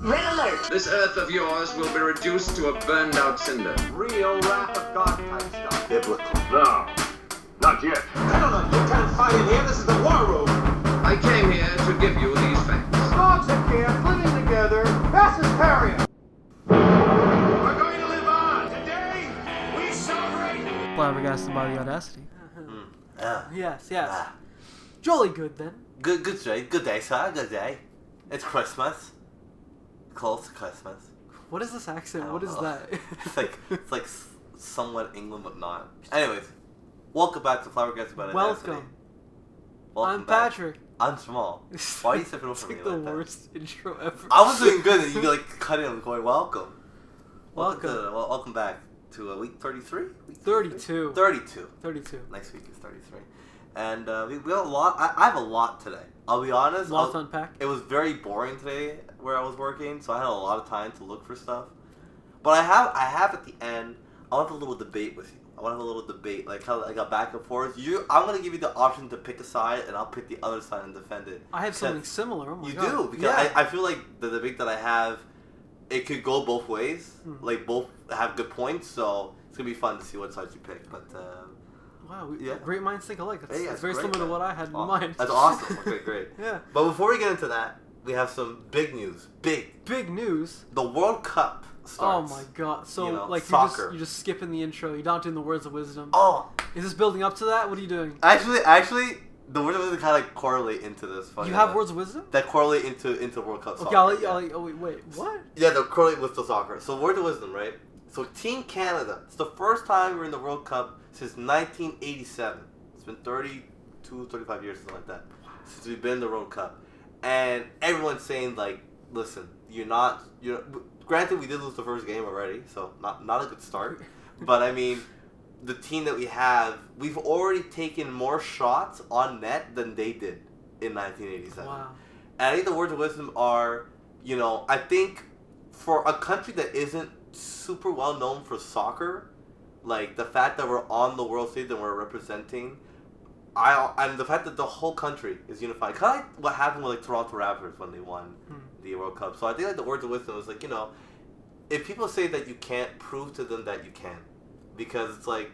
Red alert! This Earth of yours will be reduced to a burned-out cinder. Real wrath of God type stuff. Biblical. No, not yet. Gentlemen, you can't fight in here. This is the war room. I came here to give you these facts. Dogs and cats living together. Fastest carrier. We're going to live on. Today, we celebrate. Flabbergasted by the Audacity. Yes. Ah. Jolly good then. Good day, sir. Good day. It's Christmas. Close to Christmas. What is this accent? I What don't is know. that? It's like somewhat England, but not. Anyways, welcome back to Flabbergasted by the Audacity. Welcome. Welcome I'm back. Patrick. I'm Jamal. Why are you stepping over It's me like like the that? worst intro ever. I was doing good, and you like cut in and going, welcome. Welcome back to week 33? Week 32. 32. 32. Next week is 33. And we have a lot. I have a lot today. I'll be honest. Lots to unpack. It was very boring today where I was working, so I had a lot of time to look for stuff. But I have at the end, I want a little debate with you. I want to have a little debate, like how like a back and forth. I'm gonna give you the option to pick a side, and I'll pick the other side and defend it. I have something similar. Oh my You God. do because Yeah. I feel like the debate that I have, it could go both ways. Like both have good points, so it's gonna be fun to see what side you pick. But Wow, yeah. great minds think alike. That's, Hey, that's that's very great, similar to man. what I had in mind. That's awesome. Okay, great. Yeah. But before we get into that, we have some big news. Big. News. The World Cup starts. Oh my God. So You know, like soccer. you're just skipping the intro. You're not doing the words of wisdom. Oh, Is this building up to that? What are you doing? actually, the words of wisdom kind of like correlate into this. Funny You have enough. words of wisdom? that correlate into World Cup soccer. Okay, I'll let you. yeah. Oh wait, what? Yeah, they'll correlate with the soccer. So words of wisdom, right? So Team Canada. It's the first time we're in the World Cup since 1987. It's been 32, 35 years, something like that, since we've been in the World Cup. And everyone's saying, like, listen, you're granted, we did lose the first game already, so not a good start. But, I mean, the team that we have, we've already taken more shots on net than they did in 1987. Wow. And I think the words of wisdom are, I think for a country that isn't super well known for soccer, like the fact that we're on the world stage and we're representing, and the fact that the whole country is unified, kind of like what happened with like Toronto Raptors when they won the World Cup. So I think like the words of wisdom is like, if people say that you can't, prove to them that you can, because it's like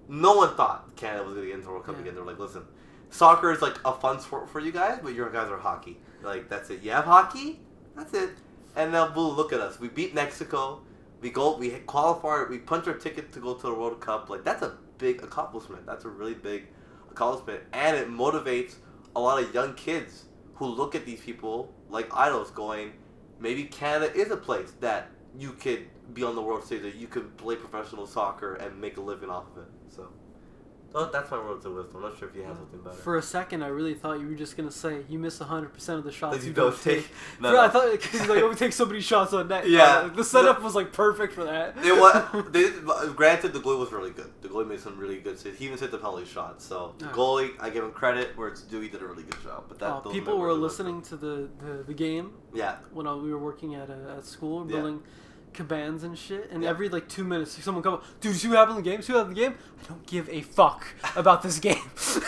no one thought Canada was going to get into the World Cup again. They were like, listen, soccer is like a fun sport for you guys, but your guys are hockey. Like that's it. You have hockey, that's it. And now, boo, look at us. We beat Mexico. We qualify. We punch our ticket to go to the World Cup. Like that's a big accomplishment. That's a really big accomplishment, and it motivates a lot of young kids who look at these people like idols, going, maybe Canada is a place that you could be on the world stage, that you could play professional soccer and make a living off of it. So that's my words of wisdom. I'm not sure if you have something better. For a second, I really thought you were just gonna say you miss 100% of the shots That you don't take. No, I thought because like we take so many shots on net. Yeah. The setup was like perfect for that. Granted, the goalie was really good. The goalie made some really good saves. He even hit the penalty shot. So the goalie, I give him credit where it's due. He did a really good job. But those people are my were words of listening to the game. Yeah. When we were working at school, Yeah. building cabans and shit, and every like 2 minutes someone come up, dude, see what happened in the game? See what happened in the game? I don't give a fuck about this game.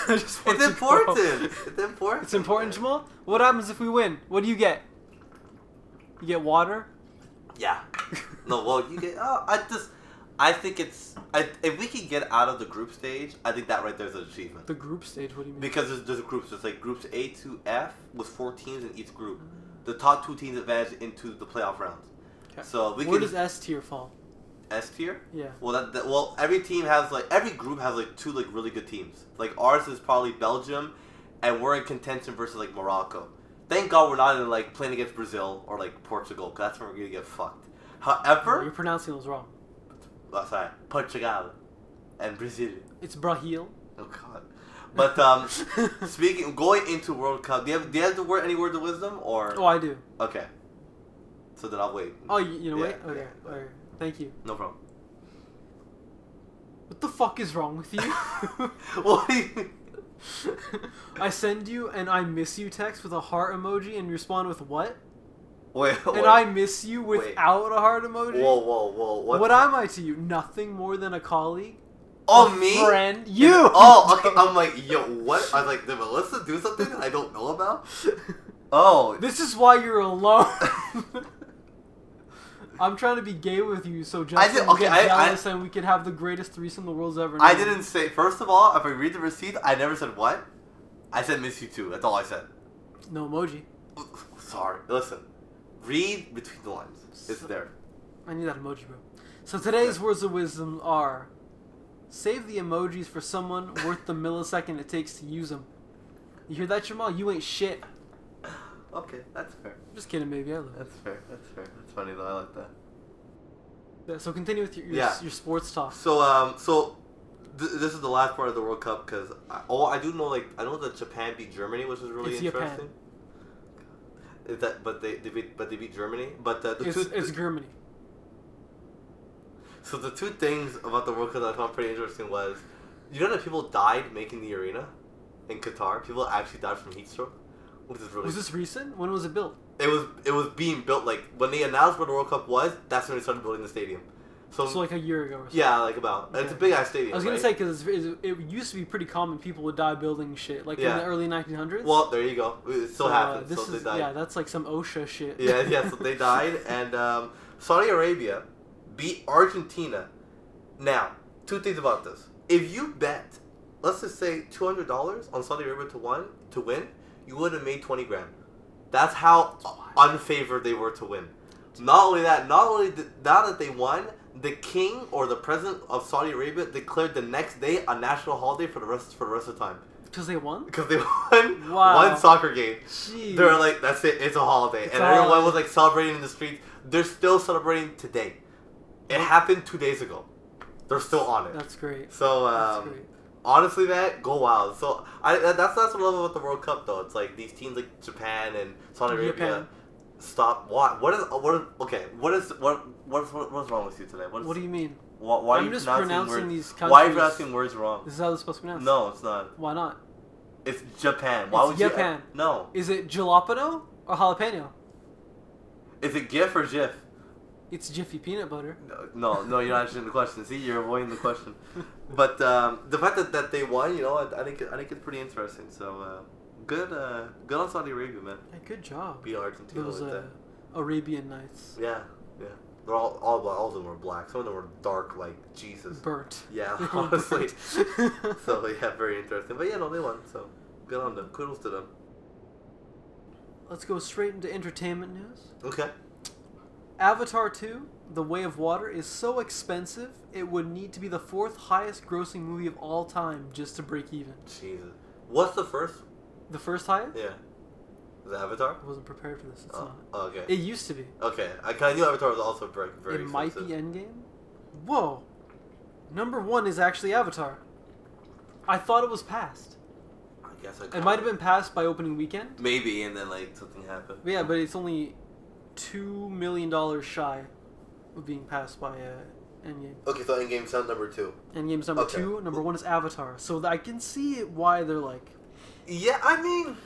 I just want It's to important. go. It's important. It's important, Jamal. What happens if we win? What do you get? You get water? Yeah. No, well, you get. I think if we can get out of the group stage, I think that right there is an achievement. The group stage? What do you mean? Because there's groups. There's like groups A to F with 4 teams in each group. The top 2 teams advance into the playoff rounds. Okay. So Where does S tier fall? S tier? Yeah. Well, every team has every group has 2 really good teams. Like ours is probably Belgium, and we're in contention versus Morocco. Thank God we're not in playing against Brazil or Portugal, because that's where we're gonna get fucked. However, You're pronouncing those wrong. sorry, Portugal and Brazil. It's Brahil. Oh God. But going into World Cup, do you have any words of wisdom or? Oh, I do. Okay. So then I'll wait. Oh, you know, Yeah, wait? Okay. yeah. Alright. Thank you. No problem. What the fuck is wrong with you? What do you? I send you an I miss you text with a heart emoji and you respond with what? Wait. And I miss you without a heart emoji? Whoa. What am I to you? Nothing more than a colleague? Oh, a me? Friend? You! Oh, okay. I'm like, yo, what? I was like, did Melissa do something that I don't know about? Oh. This is why you're alone. I'm trying to be gay with you, so I Justin did- will okay, get I- jealous and we can have the greatest threesome the world's ever known. I didn't say. First of all, if I read the receipt, I never said what. I said miss you too. That's all I said. No emoji. Sorry. Listen. Read between the lines. It's there. I need that emoji, bro. So today's words of wisdom are: save the emojis for someone worth the millisecond it takes to use them. You hear that, Jamal? You ain't shit. Okay, that's fair. Just kidding, baby. I love That's fair. That's fair. That's funny though. I like that. it. So continue with your Yeah. your sports talk. So this is the last part of the World Cup because I do know I know that Japan beat Germany, which is really It's interesting. Japan. Is that but they beat Germany, but It's Germany. So the two things about the World Cup that I found pretty interesting was, you know that people died making the arena in Qatar. People actually died from heat stroke, which is really. Was this recent? When was it built? It was being built when they announced where the World Cup was. That's when they started building the stadium. So like a year ago or something. yeah, about it's a big ass stadium. I was gonna right? say because it used to be pretty common people would die building shit in Yeah. the early 1900s. Well, there you go. It still happens. This So they is died. that's like some OSHA shit. Yeah. So they died, and Saudi Arabia beat Argentina. Now, two things about this. If you bet, let's just say $200 on Saudi Arabia to win, you would have made 20 grand. That's how unfavored they were to win. Not only that, now that they won, the king or the president of Saudi Arabia declared the next day a national holiday for the rest of the time. Because they won. Because they won Wow. one soccer game. Jeez. They're like, that's it. It's a holiday, It's and a everyone holiday. was celebrating in the streets. They're still celebrating today. It happened 2 days ago. They're still on it. That's great. So That's great. honestly, man, go wild. So that's what I love about the World Cup, though. It's like these teams like Japan and Saudi Arabia. Japan. Stop. What's wrong with you today? What do you mean? Why are I'm you just pronouncing pronouncing words? these Why are you countries- pronouncing words wrong? This is how they're supposed to pronounce. No, it's not. Why not? It's Japan. Why It's would Japan. you? No. Is it jalapeno or jalapeno? Is it GIF or GIF? It's Jiffy peanut butter. No, you're not answering the question. See, you're avoiding the question. But the fact that they won, I think it's pretty interesting. So good on Saudi Arabia, man. Hey, good job. Beat Argentina Those with that. Arabian Nights. Yeah. They're all of them were black. Some of them were dark, like Jesus. Burnt. Yeah, They were honestly. burnt. So yeah, very interesting. But yeah, no, they won. So good on them. Kudos to them. Let's go straight into entertainment news. Okay. Avatar 2, The Way of Water, is so expensive it would need to be the 4th highest grossing movie of all time just to break even. Jesus. What's the first? The first highest? Yeah. Is it Avatar? I wasn't prepared for this. It's Oh, not. okay. It used to be. Okay. I knew Avatar was also very It might expensive. be Endgame. Whoa. Number 1 is actually Avatar. I thought it was passed. I guess It might have been passed by opening weekend. Maybe, and then something happened. But yeah, but it's only $2 million shy of being passed by Endgame. Okay, so Endgame sound number 2. Endgame's number Okay. 2. Number 1 is Avatar. So I can see why they're like. Yeah, I mean,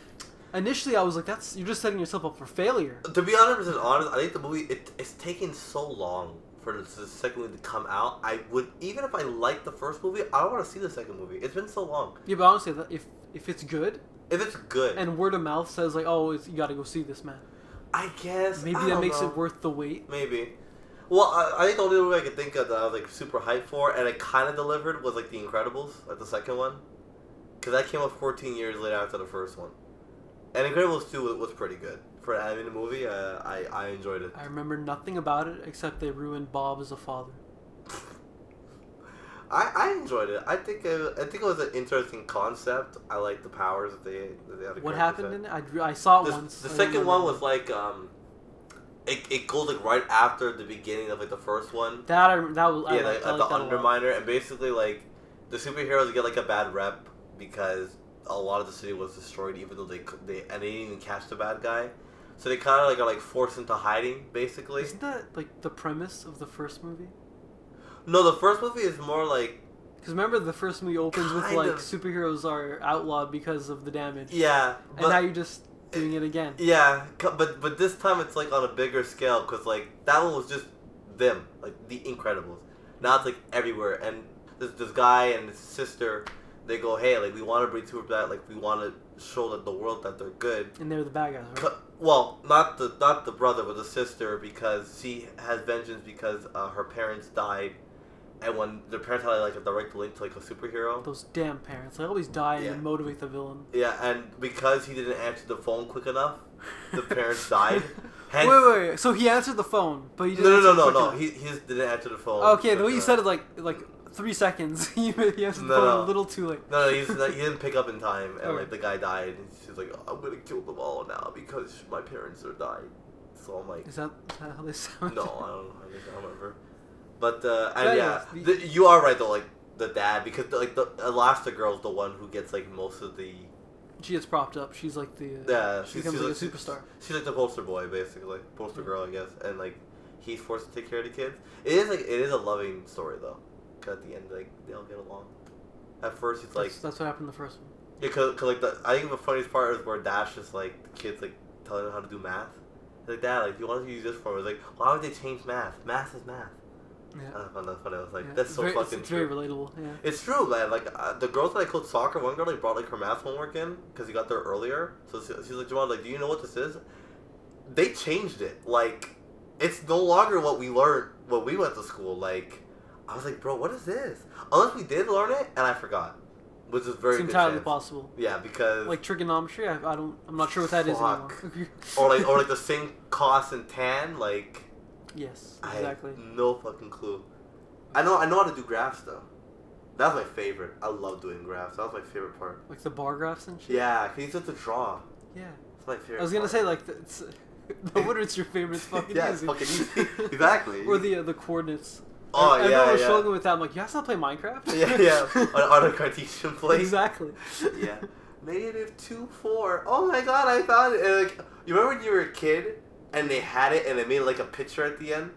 Initially, I was like, you're just setting yourself up for failure. to be honest, I think the movie it's taken so long for the second movie to come out. I would, even if I liked the first movie, I don't want to see the second movie. It's been so long. Yeah, but honestly, if it's good If it's good, and word of mouth says like, oh, you got to go see this, man. I guess Maybe I that don't makes know. it worth the wait. Maybe. Well, I think the only movie I could think of that I was super hyped for, and it kind of delivered, was The Incredibles, the second one, because that came out 14 years later after the first one. And Incredibles 2 was pretty good for an animated movie. I enjoyed it. I remember nothing about it except they ruined Bob as a father. I enjoyed it. I think it was an interesting concept. I like the powers that they had. What happened in it? I saw it once. The I don't second one remember. was it goes right after the beginning of the first one. That was Yeah, I liked the that a lot. Underminer, and basically the superheroes get a bad rep because a lot of the city was destroyed, even though they didn't even catch the bad guy. So they kind of are forced into hiding, basically. Isn't that the premise of the first movie? No, the first movie is more Because remember, the first movie opens with Kind of. superheroes are outlawed because of the damage. yeah, but And now you're just doing it again. yeah, but this time it's on a bigger scale because that one was just them, the Incredibles. Now it's everywhere, and this guy and his sister, they go, hey, we want to bring super that, we want to show that the world that they're good. And they're the bad guys, right? Well, not the brother, but the sister, because she has vengeance because her parents died, and when their parents had like a direct link to like a superhero. Those damn parents! They always die Yeah. and motivate the villain. Yeah, and because he didn't answer the phone quick enough, the parents died. Hence, Wait. So he answered the phone, but he didn't. No. answer it quick enough. He just didn't answer the phone. Okay, the way you said it, like 3 seconds. he answered the phone a little too late. No, he didn't pick up in time, and Okay. like the guy died, and she's like, "I'm gonna kill them all now because my parents are dying." So I'm like, Is that how they sound? no, I don't know. I don't remember. But and Anyways, yeah, you are right though. Like the dad, because the Elastigirl's the one who gets like most of the. She gets propped up. She's like the. Yeah, she becomes like a superstar. She's like the poster boy, basically, poster girl, I guess, and like he's forced to take care of the kids. It is a loving story though, 'cause at the end like they all get along. At first, it's like That's what happened in the first one. yeah, cause like I think the funniest part is where Dash is like the kids like telling him how to do math. He's like, Dad, like, do you want to use this for me? It's like, why would they change math? Math is math. Yeah. I found that funny. I was like, Yeah. that's It's so very, fucking it's true. very relatable. Yeah. It's true, man. Like the girls that I coached soccer, one girl like brought like her math homework in because he got there earlier. So she's like, Jamal, like, do you know what this is? They changed it. Like, it's no longer what we learned when we went to school. Like, I was like, bro, what is this? Unless we did learn it and I forgot, which is very It's good entirely chance. possible. Yeah, because Like trigonometry, I'm not sure what that is anymore. Fuck. or like the same cos and tan. Like, Yes, I exactly. have no fucking clue. I know how to do graphs though. That's my favorite. I love doing graphs. That was my favorite part. Like the bar graphs and shit. Yeah, cause you have to draw. Yeah. It's my favorite. I was gonna part. say like it's, no wonder it's your favorite. It's fucking Yeah, easy. it's fucking easy. Exactly. Or the coordinates. Oh, Everyone yeah, was yeah. struggling with that. I'm like, you guys not play Minecraft? yeah. On a Cartesian plane. Exactly. Yeah. -2, 4. Oh my god, I found it. And like, you remember when you were a kid and they had it and they made like a picture at the end?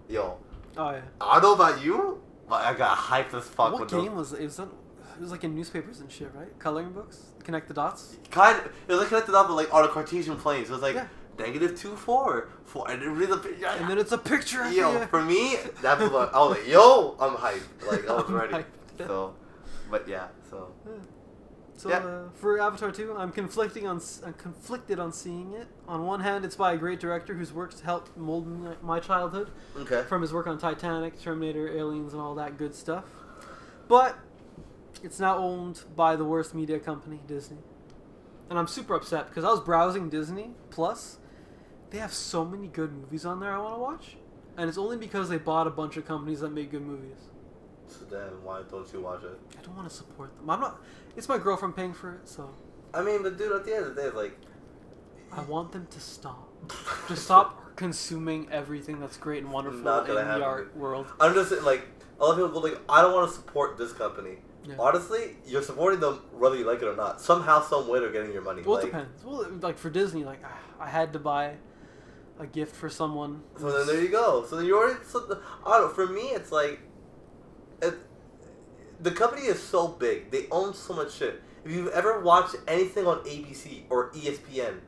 Yo. Oh yeah. I don't know about you, but I got hyped as fuck What with game was it? It was like in newspapers and shit, right? Coloring books, connect the dots. Kind of, it was like connected up, but like on a Cartesian plane. So it was like Yeah. -2, 4. I didn't read the picture. And then it's a picture. Of Yo, you. for me, that was like, I was like, yo, I'm hyped. Like, I was I'm ready. hyped. So, but yeah, so. So Yeah. for Avatar 2, I'm conflicted on seeing it. On one hand, it's by a great director whose works helped mold my childhood, Okay. from his work on Titanic, Terminator, Aliens, and all that good stuff. But it's now owned by the worst media company, Disney. And I'm super upset because I was browsing Disney Plus. They have so many good movies on there I want to watch. And it's only because they bought a bunch of companies that make good movies. So then, why don't you watch it? I don't want to support them. I'm not. It's my girlfriend paying for it, so I mean, but dude, at the end of the day, it's like. I want them to stop. Just stop consuming everything that's great and wonderful Not in gonna the happen. art world. I'm just saying, like, a lot of people go like, I don't want to support this company. Yeah. Honestly, you're supporting them whether you like it or not. Somehow, some way, they're getting your money. Well, it like, depends. Well, like for Disney, like I had to buy a gift for someone. So then there you go. So then you already. I don't know. For me, it's like, the company is so big. They own so much shit. If you've ever watched anything on ABC or ESPN,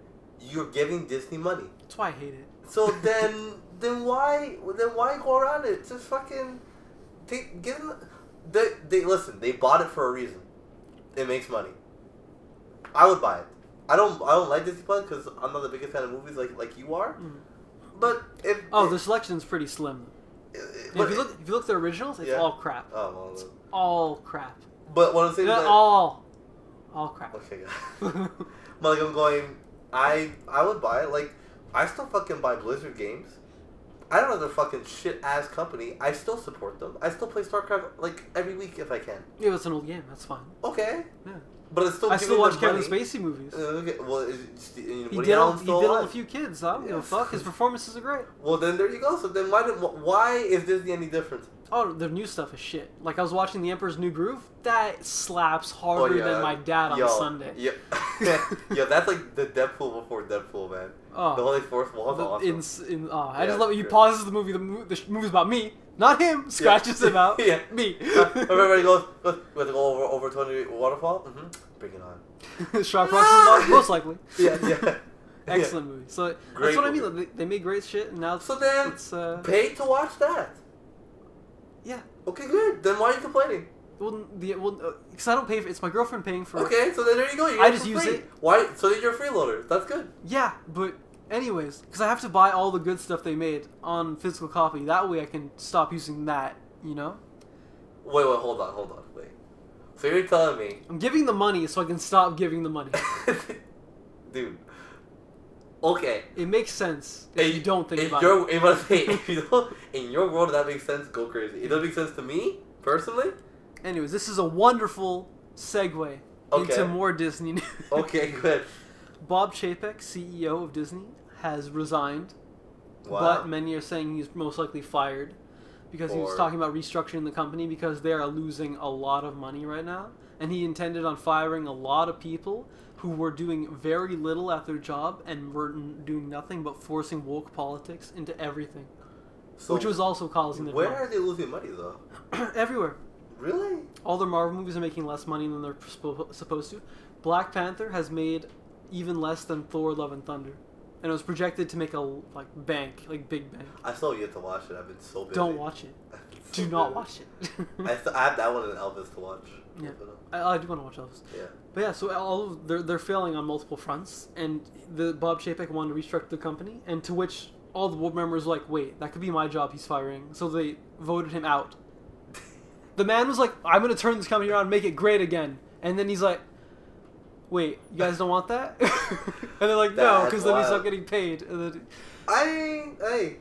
you're giving Disney money. That's why I hate it. So then why go around it? Just fucking give them. They listen. They bought it for a reason. It makes money. I would buy it. I don't like Disney Plus because I'm not the biggest fan of movies like you are. Mm. But if The selection's pretty slim. If you look at the originals, it's Yeah. all crap. Oh well. It's all crap. But what I'm saying is that, all crap. okay, guys. But like I'm going, I would buy it. Like I still fucking buy Blizzard games. I don't know they're fucking shit ass company. I still support them. I still play StarCraft like every week if I can. Yeah, it's an old game. That's fine. Okay. Yeah. But it's still. I still watch giving Kevin them Spacey movies. money. Okay. Well, Woody He did Allen's still alive. a few kids. I don't give a fuck. His performances are great. Well, then there you go. So then why is Disney any different? Oh, the new stuff is shit. Like I was watching The Emperor's New Groove. That slaps harder than my dad on Sunday. Yeah. Yeah, that's like the Deadpool before Deadpool, man. Oh. The Holy Fourth Wall is awesome. I Yeah, just love it. He great. pauses the movie. The movie's about me, not him. Scratches him out. Yeah. Me. Everybody goes, we have to go over 20 waterfall? Mm-hmm. Bring it on. Shark Rock's most likely. Yeah. Excellent movie. So Great that's what I movie. mean. Like, they made great shit, and now So then, it's pay to watch that. yeah. Okay, good. Then why are you complaining? because I don't pay for it's my girlfriend paying for it. Okay, so then there you go. You I get it just for use free. it. Why? So then you're a freeloader. That's good. Yeah, but anyways, because I have to buy all the good stuff they made on physical copy. That way I can stop using that, you know? Wait, hold on, wait. So you're telling me, I'm giving the money so I can stop giving the money. dude? Okay. It makes sense if you don't think about it. If you don't, in your world, that makes sense. Go crazy. It doesn't make sense to me personally. Anyways, this is a wonderful segue into more Disney news. Okay, good. Bob Chapek, CEO of Disney, has resigned. Wow. But many are saying he's most likely fired because he was talking about restructuring the company because they are losing a lot of money right now. And he intended on firing a lot of people who were doing very little at their job and were doing nothing but forcing woke politics into everything. So which was also causing the Where drama. are they losing money, though? Everywhere. Really? All their Marvel movies are making less money than they're supposed to. Black Panther has made even less than Thor: Love and Thunder. And it was projected to make a big bank. I still have yet to watch it. I've been so busy. Don't watch it. Do not watch it. I have that one and Elvis to watch. Yeah, I do want to watch Elvis. Yeah. But yeah, so all of, they're failing on multiple fronts, and the Bob Chapek wanted to restructure the company, and to which all the board members were like, wait, that could be my job. He's firing, so they voted him out. The man was like, I'm gonna turn this company around, and make it great again, and then he's like, wait, you guys don't want that? And they're like, no, because then he's not getting paid. And then, hey.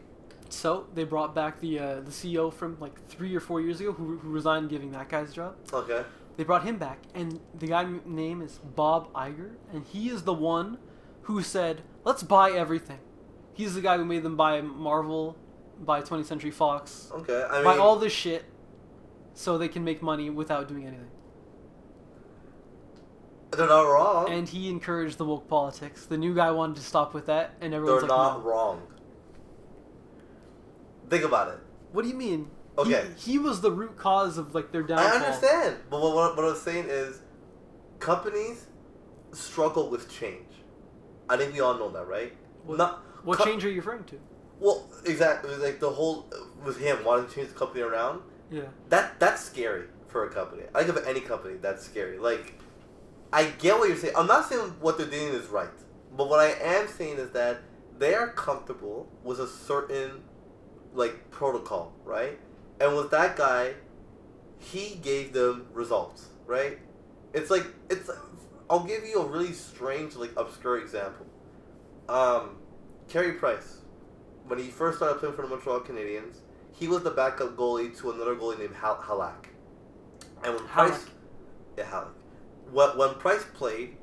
So they brought back the CEO from like 3 or 4 years ago who resigned, giving that guy's job. Okay. They brought him back, and the guy's name is Bob Iger, and he is the one who said, let's buy everything. He's the guy who made them buy Marvel, buy 20th Century Fox, Okay, buy all this shit so they can make money without doing anything. They're not wrong. And he encouraged the woke politics. The new guy wanted to stop with that, and everyone's They're like, not no. wrong. Think about it. What do you mean? Okay. He was the root cause of like their downfall. I understand, but what I was saying is, companies struggle with change. I think we all know that, right? What change are you referring to? Well, exactly. Like the whole with him wanting to change the company around. Yeah. That's scary for a company. I think of any company that's scary. Like, I get what you're saying. I'm not saying what they're doing is right, but what I am saying is that they are comfortable with a certain like protocol, right? And with that guy, he gave them results, right? It's I'll give you a really strange, like, obscure example. Carey Price, when he first started playing for the Montreal Canadiens, he was the backup goalie to another goalie named Halak. And when Price, Halak. When Price played,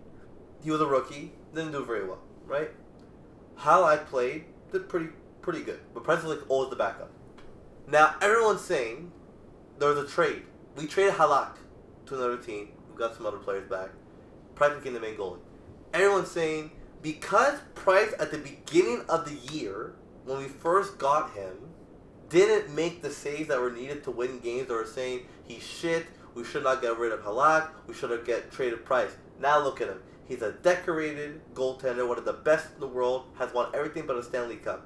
he was a rookie, didn't do very well, right? Halak played, did pretty good, but Price was like always the backup. Now everyone's saying there was a trade. We traded Halak to another team. We got some other players back. Price became the main goalie. Everyone's saying because Price at the beginning of the year, when we first got him, didn't make the saves that were needed to win games, they were saying he's shit. We should not get rid of Halak. We should have traded Price. Now look at him. He's a decorated goaltender, one of the best in the world, has won everything but a Stanley Cup.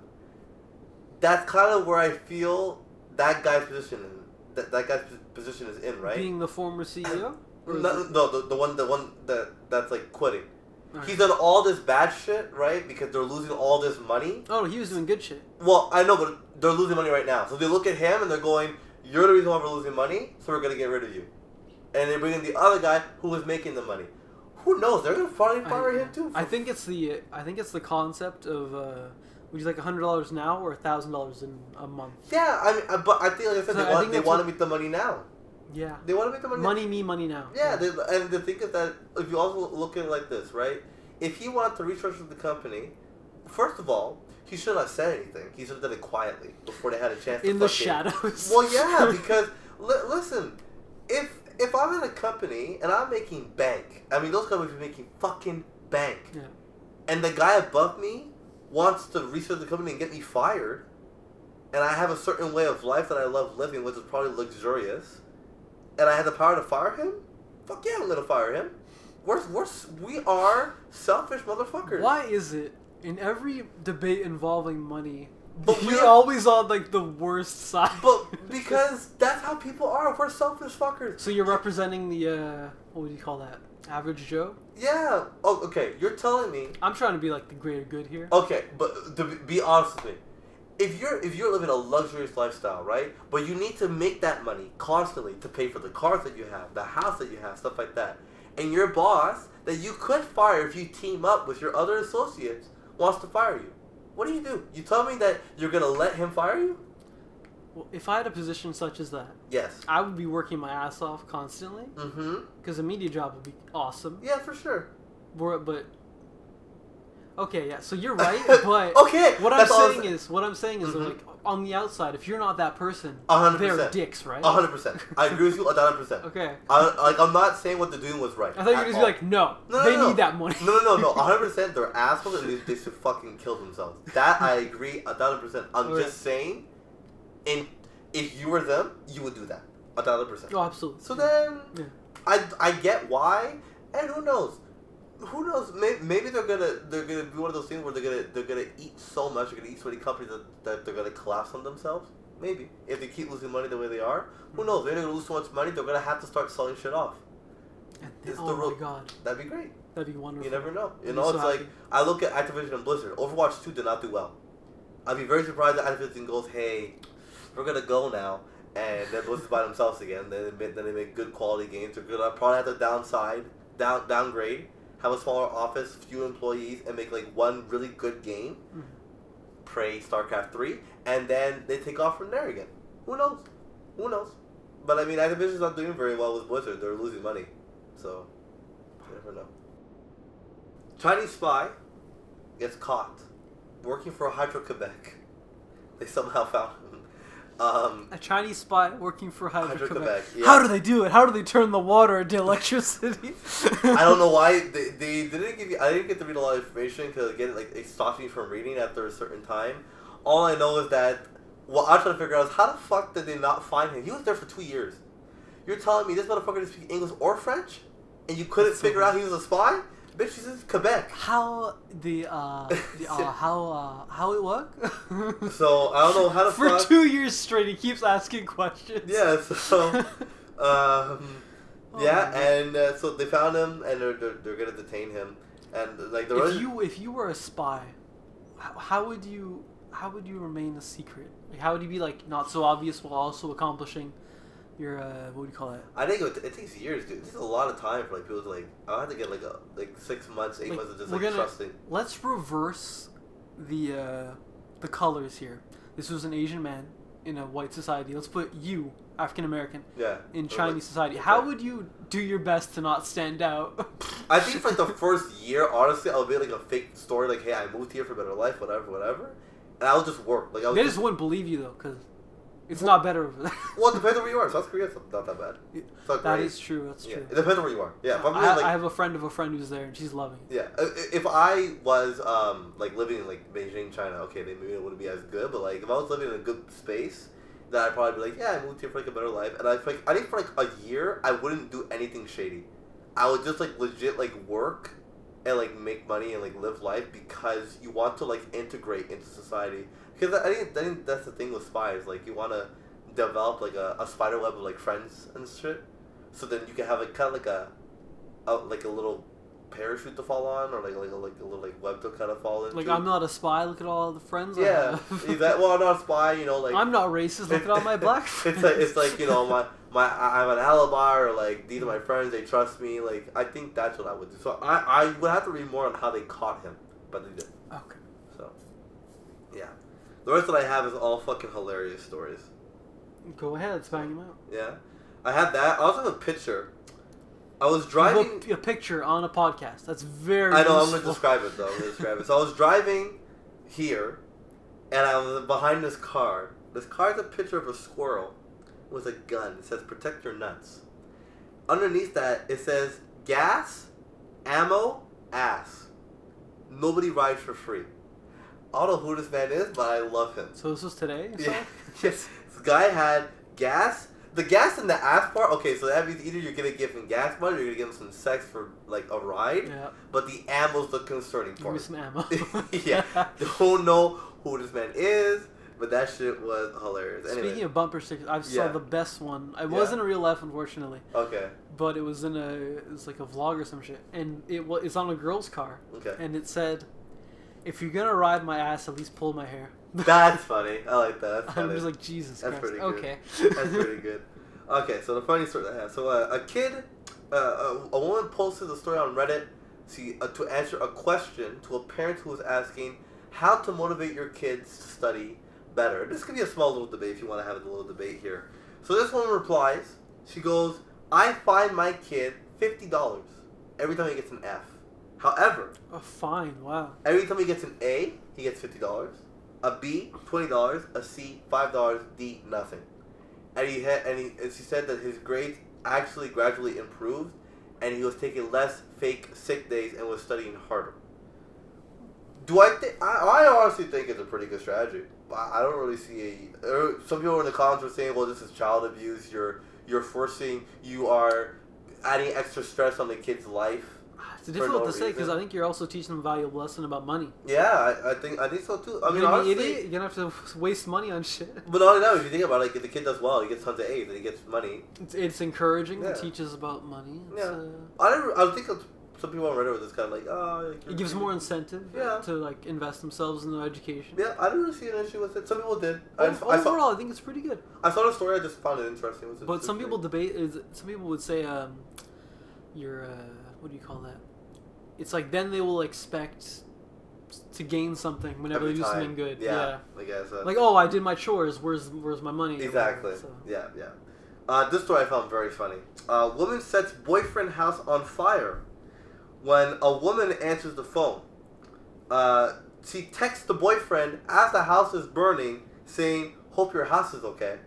That's kind of where I feel that guy's position is in, right? Being the former CEO? No, the one that's like quitting. Right. He's done all this bad shit, right? Because they're losing all this money. Oh, he was doing good shit. Well, I know, but they're losing money right now. So they look at him and they're going, "You're the reason why we're losing money, so we're gonna get rid of you." And they bring in the other guy who was making the money. Who knows? They're gonna probably fire him too. I think it's the concept of would you like $100 now or $1,000 in a month? Yeah, I mean, but I think, like I said, they want to make the money now. Yeah. They want to make the money. Money now. Yeah, and the thing is that if you also look at it like this, right? If he wanted to restructure the company, first of all, he should not have said anything. He should have done it quietly before they had a chance. In the shadows. Well, yeah, because listen, if I'm in a company and I'm making bank, I mean those companies are making fucking bank. Yeah. And the guy above me wants to restructure the company and get me fired, and I have a certain way of life that I love living, which is probably luxurious, and I have the power to fire him, fuck yeah, I'm gonna fire him. We are selfish motherfuckers. Why is it in every debate involving money, But You're always on like the worst side. But because that's how people are. We're selfish fuckers. So you're representing the what would you call that? Average Joe? Yeah. Oh, okay. You're telling me. I'm trying to be like the greater good here. Okay, but to be honest with me, if you're living a luxurious lifestyle, right? But you need to make that money constantly to pay for the cars that you have, the house that you have, stuff like that. And your boss that you could fire if you team up with your other associates wants to fire you. What do? You tell me that you're gonna let him fire you? Well, if I had a position such as that, Yes. I would be working my ass off constantly. Mm-hmm. Because a media job would be awesome. Yeah, for sure. But okay, yeah. So you're right. But Okay. what I'm saying is, Mhm. like on the outside, if you're not that person, 100%. they're dicks, right? 100%. I agree with you 100%. Okay. I'm not saying what they're doing was right. I thought you were at just all. be like, no, No, they no. need that money. No. 100%. They're assholes and they should fucking kill themselves. That I agree 1,000%. I'm Okay. just saying, if you were them, you would do that 1,000%. Oh, absolutely. So then, Yeah. I get why, and who knows? Who knows? Maybe they're gonna be one of those things where they're gonna eat so much, they're gonna eat so many companies that they're gonna collapse on themselves. Maybe if they keep losing money the way they are, who knows? They're gonna lose so much money, they're gonna have to start selling shit off. It's Oh the my rule. god, That'd be great. that'd be wonderful. You never know. You I'd know, be so it's like happy. I look at Activision and Blizzard. Overwatch 2 did not do well. I'd be very surprised that Activision goes, "Hey, we're gonna go now," and then Blizzard's by themselves again. Then they make good quality games. They're gonna probably have to downgrade, have a smaller office, few employees, and make like one really good game. Mhm. Pray StarCraft 3, and then they take off from there again. Who knows? Who knows? But I mean, Activision's not doing very well with Blizzard. They're losing money, so you never know. Chinese spy gets caught working for Hydro-Quebec. They somehow found him. A Chinese spy working for Hydro-Quebec. Hydro-Quebec, yeah. How do they do it? How do they turn the water into electricity? I don't know why they didn't give you. I didn't get to read a lot of information because again, like it stopped me from reading after a certain time. All I know is that what I'm trying to figure out is how the fuck did they not find him? He was there for 2 years. You're telling me this motherfucker didn't speak English or French, and you couldn't That's so figure out he was a spy? Bitch, he's in Quebec. How how it work? So I don't know how to For fuck. 2 years straight, he keeps asking questions. Yeah. So. Oh Yeah, my God. and so they found him, and they're gonna detain him, and like the if you were a spy, how would you remain a secret? Like, how would you be like not so obvious while also accomplishing your what do you call it? I think it takes years, dude. It takes a lot of time for like people to like. I have to get like 6 months, 8 Like, months of just we're like gonna- trusting. Let's reverse the colors here. This was an Asian man in a white society. Let's put you, African American, Yeah. in Or, Chinese like, society. okay. How would you do your best to not stand out? I think for like the first year, honestly, I'll be like a fake story, like, hey, I moved here for a better life, whatever, and I'll just work. Like, I'll They just wouldn't believe you though, because it's not better over there. Well, it depends on where you are. South Korea's not that bad. It's not That great. is true. That's Yeah, true. it depends on where you are. Yeah, if I'm I, like, I have a friend of a friend who's there, and she's loving it. yeah, if I was like living in like Beijing, China, okay, then maybe it wouldn't be as good. But like if I was living in a good space, then I'd probably be like, yeah, I moved here for like a better life. And I think for like a year, I wouldn't do anything shady. I would just like legit like work and like make money and like live life because you want to like integrate into society. Because I think that's the thing with spies. Like you want to develop like a spider web of like friends and shit, so then you can have like kind of like a little parachute to fall on, or like a little like web to kind of fall into. Like, I'm not a spy. Look at all the friends I Yeah, have. well, I'm not a spy. You know, like I'm not racist. Look at all my black friends. it's like you know I have an alibi, or like these are my friends. They trust me. Like I think that's what I would do. So I would have to read more on how they caught him, but they did. Okay. So yeah, the rest that I have is all fucking hilarious stories. Go ahead. Let's bang him out. Yeah, I had that. I also have a picture. I was driving. A picture on a podcast. That's very I know. I'm useful. gonna describe it though. I'm gonna describe it. So I was driving here, and I was behind this car. This car is a picture of a squirrel with a gun. It says "Protect your nuts." Underneath that, it says "Gas, ammo, ass. Nobody rides for free." I don't know who this man is, but I love him. So this was today? Yeah. Yes. This guy had gas. The gas and the ass part, okay, so that means either you're gonna give him gas money or you're gonna give him some sex for like a ride. Yeah. But the ammo's the concerning Give me part. some ammo. Yeah. Don't know who this man is. But that shit was hilarious. Anyway. Speaking of bumper stickers, I saw the best one. It wasn't in real life, unfortunately. Okay. But it was like a vlog or some shit, and it's on a girl's car. Okay. And it said, "If you're gonna ride my ass, at least pull my hair." That's funny. I like that. That's funny. I'm just like, Jesus That's Christ. pretty good. Okay. That's pretty good. Okay, so the funny story I have. So a woman posted a story on Reddit to answer a question to a parent who was asking how to motivate your kids to study better. This could be a small little debate if you want to have a little debate here. So this woman replies, she goes, I fine my kid $50 every time he gets an F. However, a fine, wow. Every time he gets an A, he gets $50. A B, $20. A C, $5. D, nothing. And she said that his grades actually gradually improved, and he was taking less fake sick days and was studying harder. I honestly think it's a pretty good strategy. I don't really see some people in the comments were saying, well, this is child abuse. You are adding extra stress on the kid's life. It's difficult to say because I think you're also teaching them a valuable lesson about money. Yeah, I think so too. I mean, honestly, idiot, you're gonna have to waste money on shit. But not only that, if you think about it, like if the kid does well, he gets tons of A's and he gets money. It's encouraging. It teaches about money. I think some people on Reddit were just kind of like, oh. It gives more incentive to like invest themselves in their education. Yeah, I didn't really see an issue with it. Some people did. Overall, I think it's pretty good. I saw the story. I just found it interesting. But some people some people would say, you're what do you call that? It's like then they will expect to gain something whenever they do something good. Yeah. I guess. Like, oh, I did my chores. Where's my money? Exactly. So. Yeah. This story I found very funny. Woman sets boyfriend house on fire when a woman answers the phone. She texts the boyfriend as the house is burning, saying, "Hope your house is okay."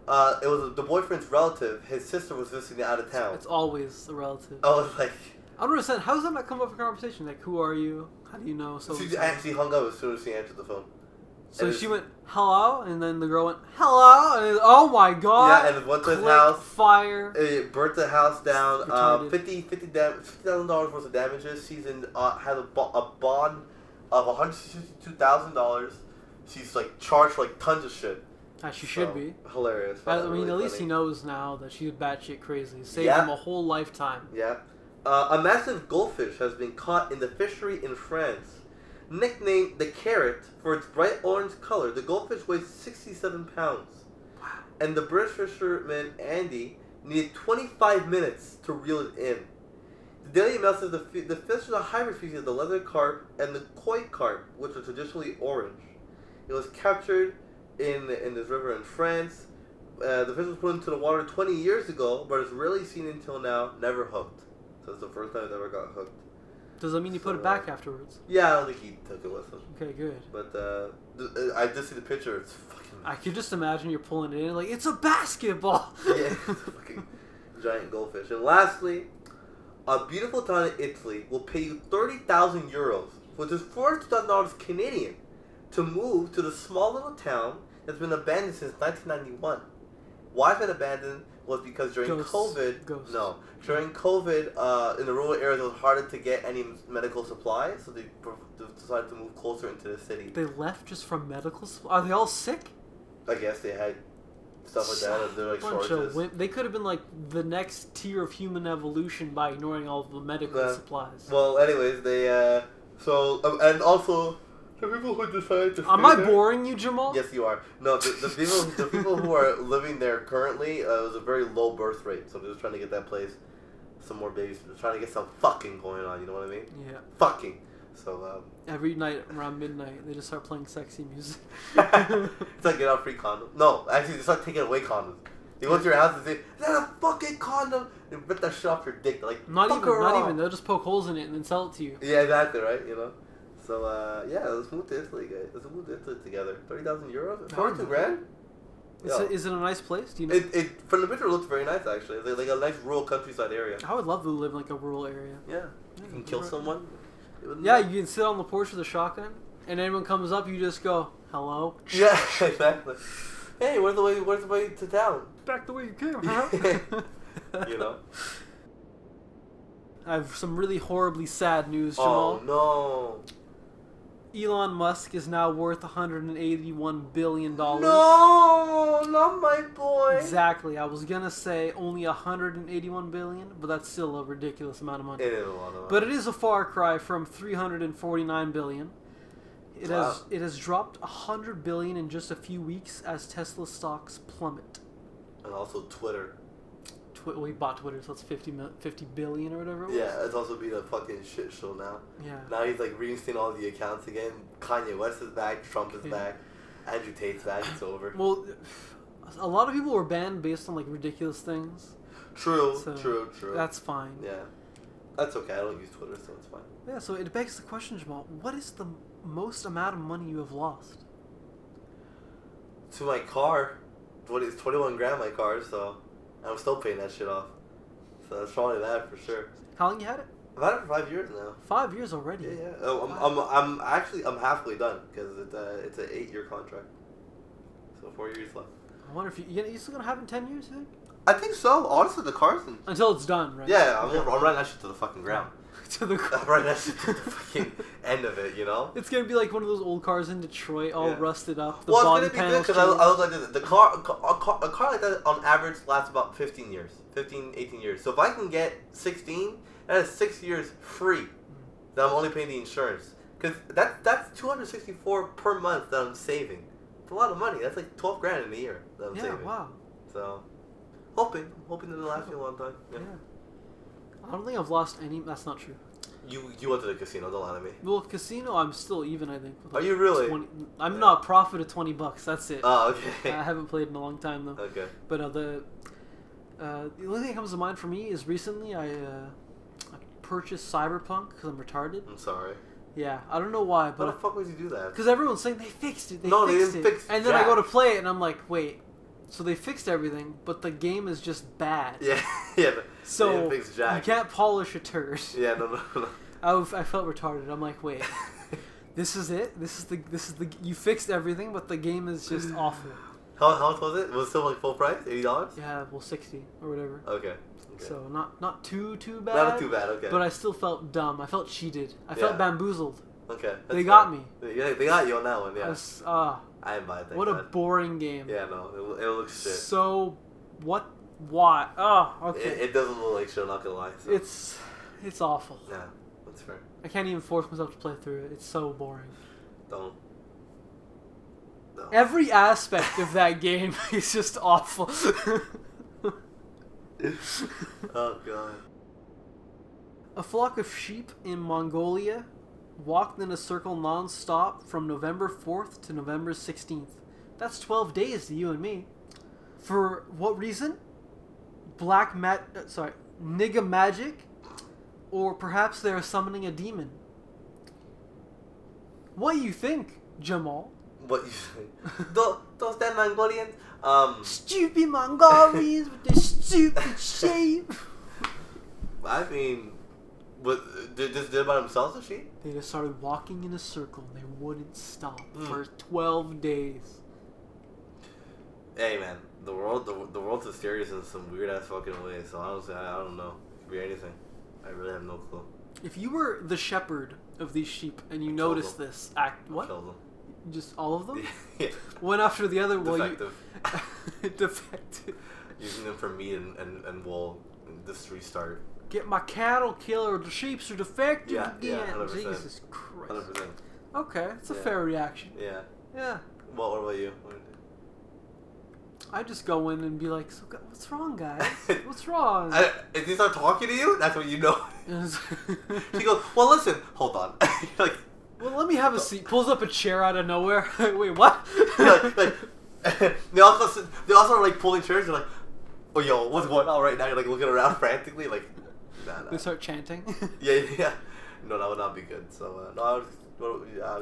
It was the boyfriend's relative. His sister was visiting out of town. It's always a relative. I was like, I don't understand. How does that not come up in conversation? Like, who are you? How do you know? She actually hung up as soon as she answered the phone. So she went, hello? And then the girl went, hello? And oh my god. Yeah, and went to his house. Fire. It burnt the house down. $50,000 worth of damages. She's had a bond of $162,000. She's like charged for like tons of shit. She should be. Hilarious. I mean, really at least he knows now that she's batshit crazy. Saved him a whole lifetime. Yeah. A massive goldfish has been caught in the fishery in France. Nicknamed the carrot for its bright orange color, the goldfish weighs 67 pounds. Wow. And the British fisherman Andy needed 25 minutes to reel it in. The Daily Mail says the fish is a hybrid species of the leather carp and the koi carp, which are traditionally orange. It was captured in this river in France. The fish was put into the water 20 years ago, but it's rarely seen until now, never hooked. So it's the first time it ever got hooked. Does that mean you put it back afterwards? Yeah, I don't think he took it with him. Okay, good. But I did see the picture. It's fucking... I could just imagine you're pulling it in like, it's a basketball! Yeah, it's a fucking giant goldfish. And lastly, a beautiful town in Italy will pay you 30,000 euros, which is $42,000 Canadian, to move to the small little town that's been abandoned since 1991. Why it's been abandoned was because during COVID... During COVID, in the rural areas, it was harder to get any medical supplies, so they decided to move closer into the city. They left just from medical supplies? Are they all sick? I guess they had stuff like that, and they're like shortages. They could have been like the next tier of human evolution by ignoring all of the medical supplies. Well, anyways, they, and also... The people who decided to Am I boring you, Jamal? Yes, you are. No, the people who are living there currently, it was a very low birth rate, so they're just trying to get that place some more babies. They're trying to get some fucking going on, you know what I mean? Yeah. Fucking. So, every night around midnight, they just start playing sexy music. It's like get out free condom. No, actually, they start taking away condoms. They go to your house and say, "Is that a fucking condom?" They rip that shit off your dick. They're like, not even. They'll just poke holes in it and then sell it to you. Yeah, exactly, right? You know? So, let's move to Italy, guys. Let's move to Italy together. 30,000 euros? 42 grand? Is it a nice place? Do you know? It from the picture, it looks very nice, actually. It's like a nice rural countryside area. I would love to live in like a rural area. Yeah. You can kill someone. Yeah, you can sit on the porch with a shotgun, and anyone comes up, you just go, hello? Yeah, exactly. Hey, where's the way to town? Back the way you came, huh? You know? I have some really horribly sad news, Jamal. Oh, no. Elon Musk is now worth $181 billion. No, not my boy. Exactly. I was gonna say only 181 billion, but that's still a ridiculous amount of money. It is a lot of money. But it is a far cry from 349 billion. It has dropped 100 billion in just a few weeks as Tesla stocks plummet. And also Twitter. We bought Twitter, so it's 50 billion or whatever it was. Yeah, it's also been a fucking shit show now. Yeah. Now he's like reinstating all the accounts again. Kanye West is back. Trump is back. Andrew Tate's back. It's over. Well, a lot of people were banned based on like ridiculous things. True. So True. That's fine. Yeah. That's okay. I don't use Twitter, so it's fine. Yeah, so it begs the question, Jamal, what is the most amount of money you have lost? To my car. It's 21 grand my car, so I'm still paying that shit off. So it's probably that for sure. How long you had it? I've had it for 5 years now. 5 years already. Yeah. Oh, I'm halfway done because it's an 8-year contract. So 4 years left. I wonder if you still gonna have it in 10 years, you think? I think so. Honestly, the car's in... Until it's done, right? Yeah, I'm running that shit to the fucking ground. To the I'm running that shit to the fucking end of it, you know? It's gonna be like one of those old cars in Detroit, all rusted up. The well, body it's gonna be good because I was like this. A car like that on average lasts about 15 years. 15, 18 years. So if I can get 16, that is 6 years free that I'm only paying the insurance. Because that's 264 per month that I'm saving. It's a lot of money. That's like 12 grand in a year that I'm saving. Yeah, wow. So, hoping that it'll last me a long time. Yeah. I don't think I've lost any. That's not true. You went to the casino, don't lie to me. Well, casino, I'm still even, I think. Are you really? I'm not profit of $20. That's it. Oh, okay. I haven't played in a long time, though. Okay. But the only thing that comes to mind for me is recently I purchased Cyberpunk because I'm retarded. I'm sorry. Yeah, I don't know why, but... Why the fuck would you do that? Because everyone's saying they fixed it. They didn't fix And then I go to play it, and I'm like, wait... So they fixed everything, but the game is just bad. Yeah, yeah. So you can't polish a turd. Yeah, no. I felt retarded. I'm like, wait, this is it. This is the. You fixed everything, but the game is just awful. How much was it? Was it still like full price? $80? Yeah, well, 60 or whatever. Okay. So not too bad. Not too bad. Okay. But I still felt dumb. I felt cheated. I felt bamboozled. Okay. They got me. Yeah, they got you on that one. Yeah. I didn't buy it. What a boring game. Yeah, no, it looks shit. So, what? Why? Oh, okay. It doesn't look like shit. I'm not gonna lie. So. It's awful. Yeah, that's fair. I can't even force myself to play through it. It's so boring. Don't. No. Every aspect of that game is just awful. Oh god. A flock of sheep in Mongolia walked in a circle non-stop from November 4th to November 16th. That's 12 days to you and me. For what reason? Nigga magic? Or perhaps they are summoning a demon. What do you think, Jamal? What you think? Those damn Mongolians? Stupid Mongolians with their stupid shape. I mean... But did this by themselves, or she? They just started walking in a circle and they wouldn't stop for 12 days. Hey man, the world's mysterious in some weird ass fucking ways. So honestly, I don't know. It could be anything. I really have no clue. If you were the shepherd of these sheep and you noticed this act, what? Kill them. Just all of them? Yeah. One after the other. Defective. Defective. Using them for meat and wool. And just restart. Get my cattle killer. The sheeps are defective again. Yeah, 100%. Jesus Christ. 100%. Okay, it's a fair reaction. Yeah. Yeah. Well, what about you? I just go in and be like, so, what's wrong, guys? What's wrong? If they start talking to you, that's when you know. She goes, well, listen, hold on. Like, well, let me have a seat. Pulls up a chair out of nowhere. Wait, what? they also are like pulling chairs. You're like, oh, yo, what's going on right now? You're like looking around frantically, like, nah. They start chanting. Yeah. No, that would not be good. So, no, I would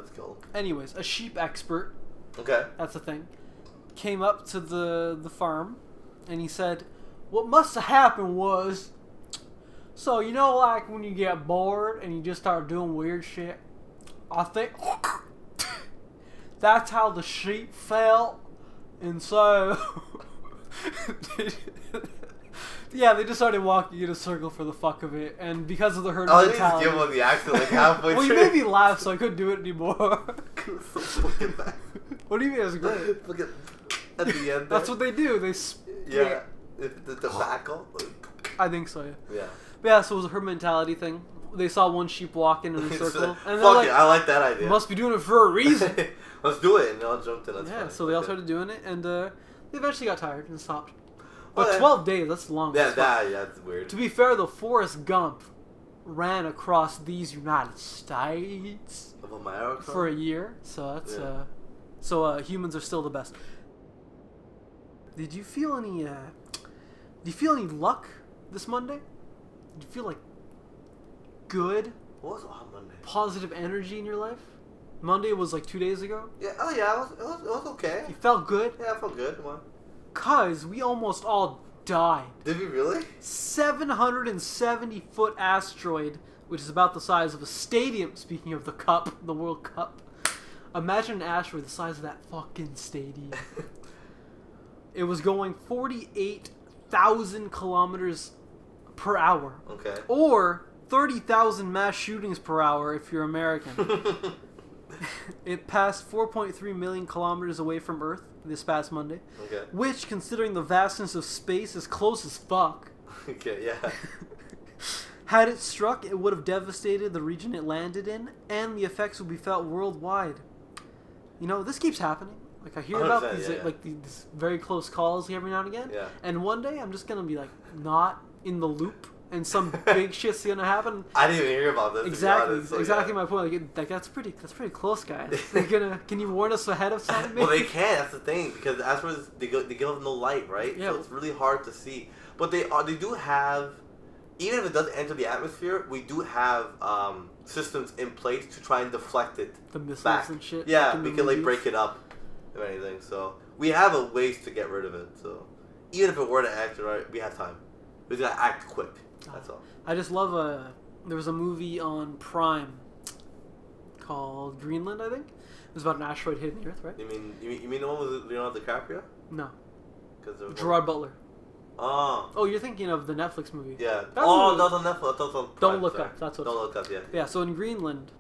just kill them. Anyways, a sheep expert. Okay. That's the thing. Came up to the farm, and he said, what must have happened was, so you know, like when you get bored and you just start doing weird shit, I think that's how the sheep felt, and so Yeah, they just started walking in a circle for the fuck of it, and because of the herd Oh, they just mentality. give him the accent like halfway Well, you through. made me laugh, so I couldn't do it anymore. So fucking bad. What do you mean? It's great. Look at the end. That's there. what they do. They Yeah. The tobacco. I think so. Yeah. Yeah. But yeah. So it was a herd mentality thing. They saw one sheep walking in a circle, and they're Fuck like, it, I like that idea. "Must be doing it for a reason." Let's do it, and they all jumped in. That's Yeah. funny. So they all Okay. started doing it, and they eventually got tired and stopped. But Okay. 12 days—that's long. Yeah, as fuck. that's weird. To be fair, though, Forrest Gump ran across these United States Of America? for a year, so that's Yeah. humans are still the best. Did you feel any? Do you feel any luck this Monday? Did you feel like good, What was on Monday? positive energy in your life? Monday was like 2 days ago. Yeah. Oh yeah. It was okay. You felt good, Yeah, I felt good. Come on. cause we almost all died. Did we really? 770-foot asteroid, which is about the size of a stadium. Speaking of the cup, the World Cup. Imagine an asteroid the size of that fucking stadium. It was going 48,000 kilometers per hour. Okay. Or 30,000 mass shootings per hour if you're American. It passed 4.3 million kilometers away from Earth this past Monday. Okay. Which, considering the vastness of space, is close as fuck. Okay. Yeah. Had it struck, it would have devastated the region it landed in, and the effects would be felt worldwide. You know, this keeps happening. Like, I hear about 100%, these, yeah. like, these very close calls every now and again. Yeah. And one day, I'm just gonna be, like, not in the loop, and some big shit's gonna happen. I didn't even hear about this. Exactly, To be honest, so exactly yeah. my point. Like, that's pretty close, guys. Can you warn us ahead of time? Well, they can't. That's the thing, because asteroids they give off no light, right? Yeah. So it's really hard to see. But they do have, even if it doesn't enter the atmosphere, we do have systems in place to try and deflect it The missiles back. and shit. Yeah, like in we the can like movies. break it up, if anything. So we have a ways to get rid of it. So even if it were to act right, we have time. We just gotta act quick. That's all. I just love there was a movie on Prime called Greenland, I think. It was about an asteroid hitting the Earth, right? You mean the one with Leonardo DiCaprio? No. Because Gerard Butler. Oh. Oh, you're thinking of the Netflix movie. Yeah. That Oh, movie- that was on Netflix. That was on Prime, Don't Look sorry. Up. That's what. Don't Look Up. Yeah. Yeah. So in Greenland,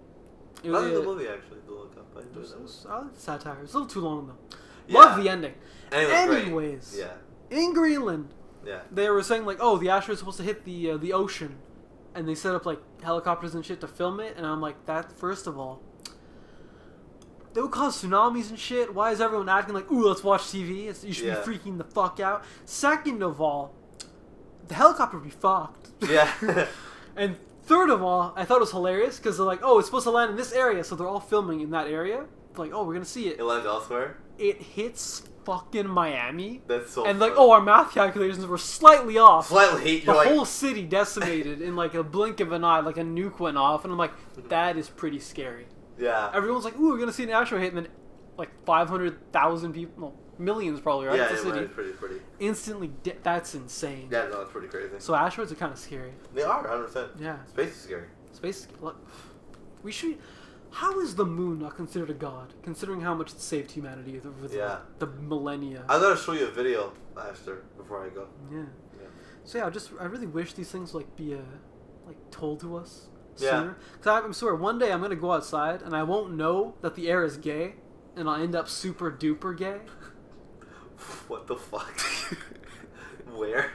it That was a was good movie actually. Don't Look Up. I enjoyed that movie. I like the satire. It's a little too long though. Yeah. Love the ending. And it was great. Anyways, Yeah. in Greenland, Yeah. they were saying like, oh, the asteroid's supposed to hit the ocean, and they set up like helicopters and shit to film it, and I'm like, that first of all, they would cause tsunamis and shit. Why is everyone acting like, ooh, let's watch TV? You should Yeah. be freaking the fuck out. Second of all, the helicopter would be fucked. Yeah. And third of all, I thought it was hilarious because they're like, oh, it's supposed to land in this area, so they're all filming in that area. Like, oh, we're gonna see it. It lands elsewhere. It hits fucking Miami. That's so. And like, funny. oh, our math calculations were slightly off. Slightly. The You're like, whole city decimated in like a blink of an eye, like a nuke went off, and I'm like, that is pretty scary. yeah. Everyone's like, ooh, we're gonna see an asteroid hit, and then like 500,000 people, no, millions probably, right? Yeah, It's a it city. was pretty. Instantly, that's insane. Yeah, no, it's pretty crazy. So asteroids are kind of scary. They are 100%. Yeah, Space is scary. space. Look, we should. How is the moon not considered a god, considering how much it saved humanity with Yeah. the millennia? I gotta show you a video after before I go. Yeah. Yeah. So yeah, I really wish these things like be like told to us Yeah. sooner. Cause I'm sure one day I'm gonna go outside and I won't know that the air is gay, and I'll end up super duper gay. What the fuck? Where?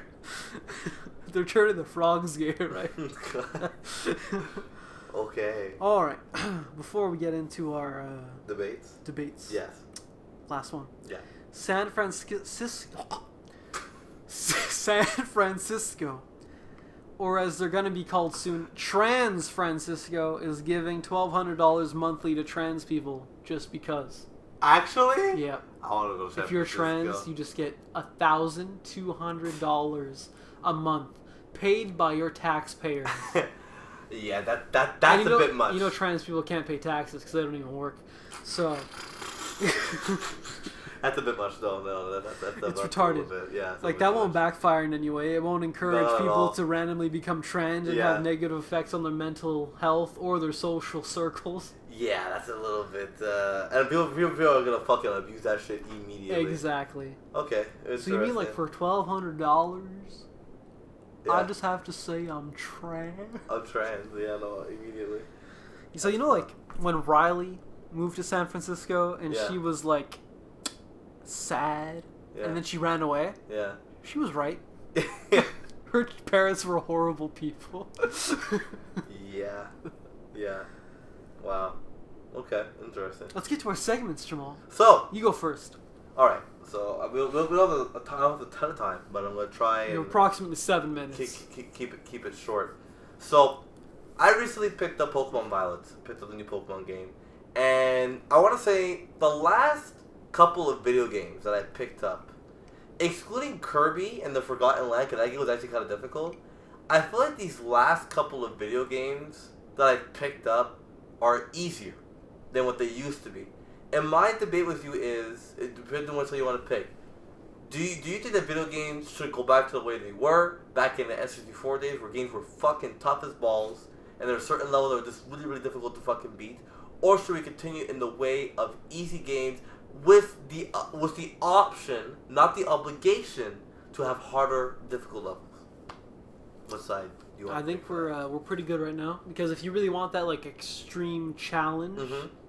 They're turning the frogs gay, right? Okay. All right. Before we get into our Debates? debates, Yes. last one. Yeah. San Francisco, or as they're gonna be called soon, Trans Francisco, is giving $1,200 monthly to trans people just because. Actually? Yeah. I want to go to San If you're Francisco. trans, you just get $1,200 a month, paid by your taxpayers. Yeah, that's And a bit much. You know, trans people can't pay taxes because they don't even work. So That's a bit much, though. No, that's It's a retarded. little bit. Yeah, it's a like bit that won't much. backfire in any way. It won't encourage Not at people all. to randomly become trans and Yeah. have negative effects on their mental health or their social circles. Yeah, that's a little bit. And people are gonna fucking abuse that shit immediately. Exactly. Okay. So you mean like for $1,200? I just have to say I'm trans. I'm trans. Yeah, no, immediately. So you know, like when Riley moved to San Francisco and she was like sad, and then she ran away. Yeah. She was right. Her parents were horrible people. Yeah. Wow. Okay, interesting. Let's get to our segments, Jamal. So you go first. All right. So we don't have a ton of time, but I'm gonna try and approximately 7 minutes. Keep it short. So I recently picked up Pokemon Violet. Picked up the new Pokemon game, and I want to say the last couple of video games that I picked up, excluding Kirby and the Forgotten Land, because that game was actually kind of difficult. I feel like these last couple of video games that I picked up are easier than what they used to be. And my debate with you is, it depends on what you want to pick. Do you think that video games should go back to the way they were back in the N64 days, where games were fucking tough as balls, and there were certain levels that were just really, really difficult to fucking beat? Or should we continue in the way of easy games with the option, not the obligation, to have harder, difficult levels? What side do you want? I think we're pretty good right now, because if you really want that like extreme challenge,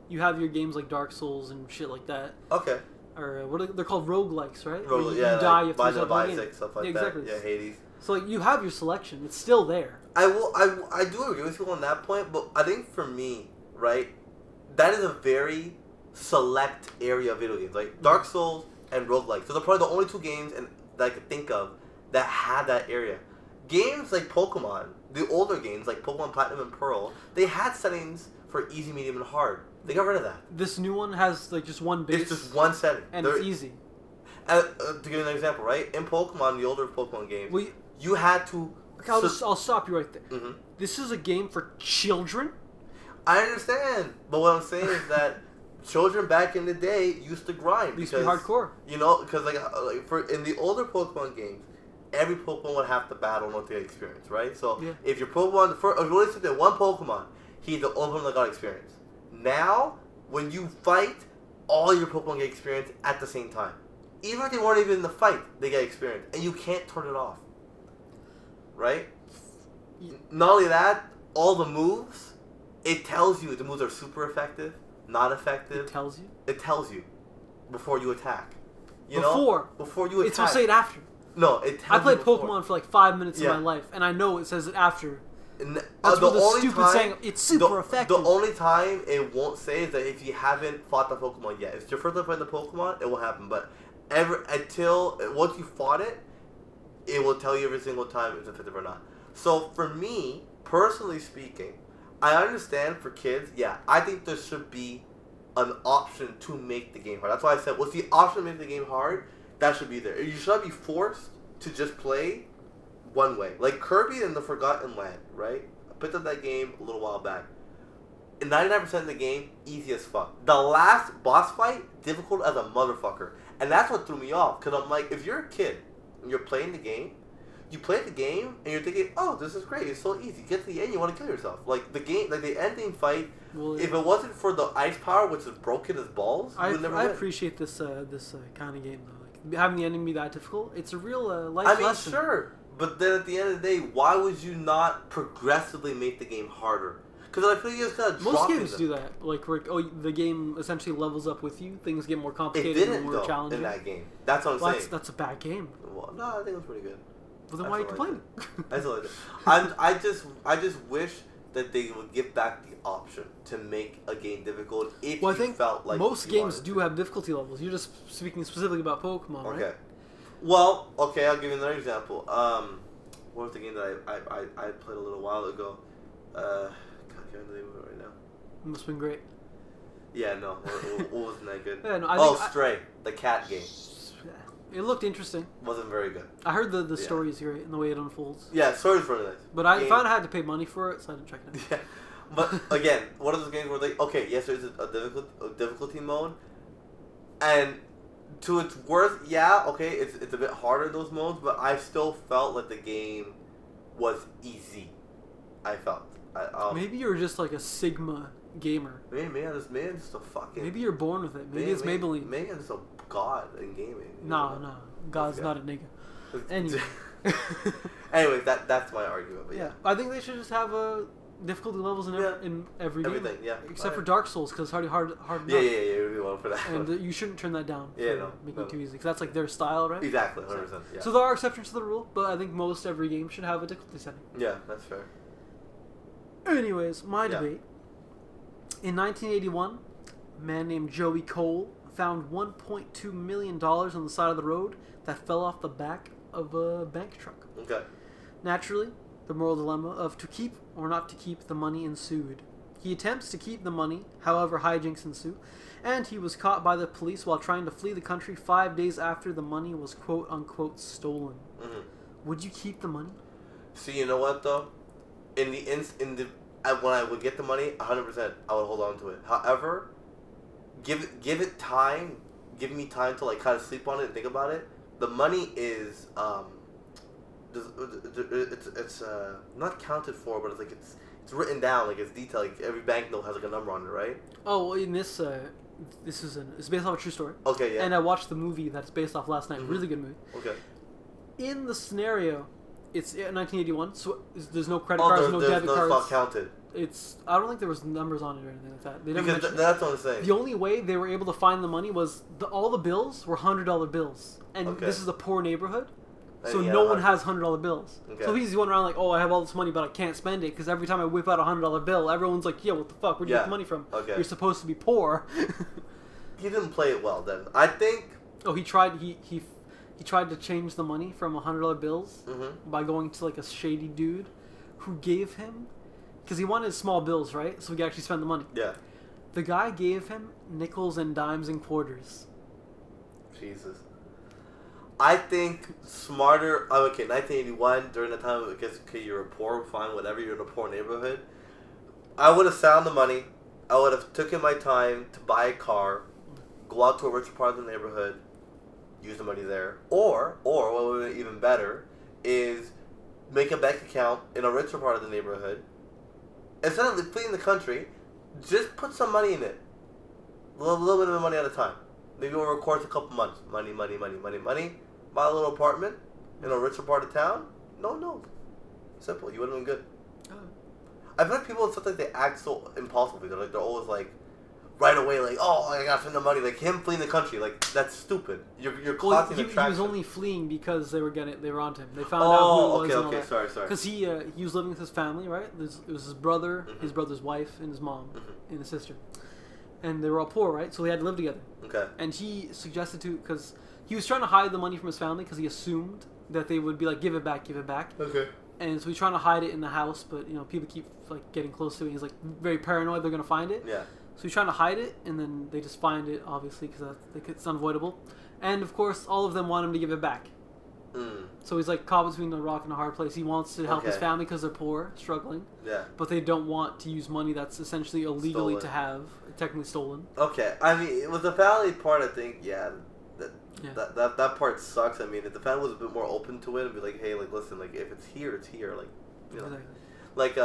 you have your games like Dark Souls and shit like that. Okay. Or they're called roguelikes, right? You die, you have to Binding of reset the Isaac, stuff like that. Exactly. Yeah, Hades. So like you have your selection; it's still there. I do agree with you on that point, but I think for me, right, that is a very select area of video games, like Dark Souls and roguelikes. So they're probably the only two games that I could think of that had that area. Games like Pokemon, the older games like Pokemon Platinum and Pearl, they had settings for easy, medium, and hard. They got rid of that. This new one has like just one base. It's just one setting. And it's easy. To give you an example, right? In Pokemon, the older Pokemon games, you had to... I'll stop you right there. Mm-hmm. This is a game for children? I understand. But what I'm saying is that children back in the day used to grind. Used to be hardcore. You know, because in the older Pokemon games, every Pokemon would have to battle in order to get experience, right? So if your Pokemon, if you only sit there one Pokemon, he's the only one that got experience. Now, when you fight, all your Pokemon get experience at the same time. Even if they weren't even in the fight, they get experience. And you can't turn it off. Right? Not only that, all the moves, it tells you if the moves are super effective, not effective. It tells you? It tells you before you attack. Before you attack. It's going to say it after. No, it tells you. I played Pokemon for like 5 minutes of my life, and I know it says it after. That's the only stupid time, saying it's super effective. The only time it won't say is that if you haven't fought the Pokemon yet. If it's your first time fighting the Pokemon, it will happen. But once you fought it, it will tell you every single time if it's effective or not. So for me, personally speaking, I understand for kids, I think there should be an option to make the game hard. That's why I said, what's the option to make the game hard? That should be there. You should not be forced to just play one way. Like Kirby and the Forgotten Land, right? I picked up that game a little while back. In 99% of the game, easy as fuck. The last boss fight, difficult as a motherfucker. And that's what threw me off. Because I'm like, if you're a kid and you're playing the game, you play the game and you're thinking, oh, this is great. It's so easy. Get to the end, you want to kill yourself. Like the game, like the ending fight, if it wasn't for the ice power, which is broken as balls, you would never win. I appreciate this kind of game, though. Like, having the enemy that difficult, it's a real life lesson. Sure. But then at the end of the day, why would you not progressively make the game harder? Because I feel you just kind of most games do that. Like, the game essentially levels up with you. Things get more complicated and more challenging. In that game. That's what I'm saying. That's a bad game. Well, no, I think it was pretty good. Well, then why are you complaining? I still like it. I just wish that they would give back the option to make a game difficult if I think felt like most games do have difficulty levels. You're just speaking specifically about Pokemon, right? Okay. Well, okay, I'll give you another example. What was the game that I played a little while ago? God, I can't name it right now. It must have been great. Yeah, no, it wasn't that good. Yeah, no, Stray, the cat game. It looked interesting. Wasn't very good. I heard the story is great and the way it unfolds. Yeah, story's really nice. But I found I had to pay money for it, so I didn't check it out. Yeah, but again, one of those games where yes, there's a difficulty mode, and to its worth, it's a bit harder in those modes, but I still felt like the game was easy. I felt. Maybe you're just like a Sigma gamer. Maybe I'm just a fucking. Maybe you're born with it. Maybe it's Maybelline. Maybe I'm just a god in gaming. No, God's not a nigga. Anyway. Anyway, that's my argument. But Yeah, I think they should just have difficulty levels in every game. Everything, yeah. Except for Dark Souls, because it's hard enough. Yeah, we want for that. And you shouldn't turn that down. Yeah, for making it too easy, because that's like their style, right? Exactly, 100%. Yeah. So there are exceptions to the rule, but I think most every game should have a difficulty setting. Yeah, that's fair. Anyways, my debate. In 1981, a man named Joey Cole found $1.2 million on the side of the road that fell off the back of a bank truck. Okay. Naturally, the moral dilemma of to keep or not to keep the money ensued. He attempts to keep the money, however hijinks ensue, and he was caught by the police while trying to flee the country 5 days after the money was quote-unquote stolen. Mm-hmm. Would you keep the money? See, you know what though? When I would get the money, 100%, I would hold on to it. However, give it time. Give me time to like kind of sleep on it and think about it. The money is it's not counted for, but it's like it's written down, like it's detailed. Like every banknote has like a number on it, right? Oh, in this it's based off a true story. Okay, yeah. And I watched the movie that's based off last night. Mm-hmm. Really good movie. Okay. In the scenario, it's 1981, so there's no credit cards, no debit cards. It's not counted. I don't think there was numbers on it or anything like that. They never Because mentioned that's what I'm saying. The only way they were able to find the money was all the bills were $100 bills, and this is a poor neighborhood, so no one has $100 bills. Okay. So he's going around like, oh, I have all this money, but I can't spend it because every time I whip out a $100 bill, everyone's like, yeah, what the fuck? Where'd you get the money from? Okay. You're supposed to be poor. He didn't play it well then. I think. Oh, he tried. He tried to change the money from $100 bills by going to like a shady dude who gave him, because he wanted small bills, right? So he could actually spend the money. Yeah. The guy gave him nickels and dimes and quarters. Jesus. I think smarter. Okay, 1981 during the time, I guess, okay, you're poor, fine, whatever. You're in a poor neighborhood. I would have found the money. I would have taken my time to buy a car, go out to a richer part of the neighborhood, use the money there, or what would be even better is make a bank account in a richer part of the neighborhood. Instead of fleeing the country, just put some money in it. A little bit of money at a time. Maybe over a course of a couple months. Money. Buy a little apartment in a richer part of town. No. Simple. You would have been good. I've heard people sometimes they act so impulsively. They're always like, right away, like, oh, I gotta spend the money. Like him fleeing the country, like that's stupid. You're caught in the traction. He was only fleeing because they were onto him. They found out who it was. Okay, sorry. Because he was living with his family, right? It was his brother, his brother's wife, and his mom, and his sister, and they were all poor, right? So they had to live together. Okay. And he suggested because he was trying to hide the money from his family because he assumed that they would be like, give it back. Okay. And so he's trying to hide it in the house, but people keep like getting close to it. He's like very paranoid they're gonna find it. Yeah. So he's trying to hide it, and then they just find it, obviously, because it's unavoidable. And of course, all of them want him to give it back. So he's like caught between a rock and a hard place. He wants to help his family because they're poor, struggling. Yeah. But they don't want to use money that's essentially illegally to have, technically stolen. Okay. I mean, with the family part, I think, that part sucks. I mean, if the family was a bit more open to it and be like, hey, like, listen, like, if it's here, like, you know. Exactly. Like,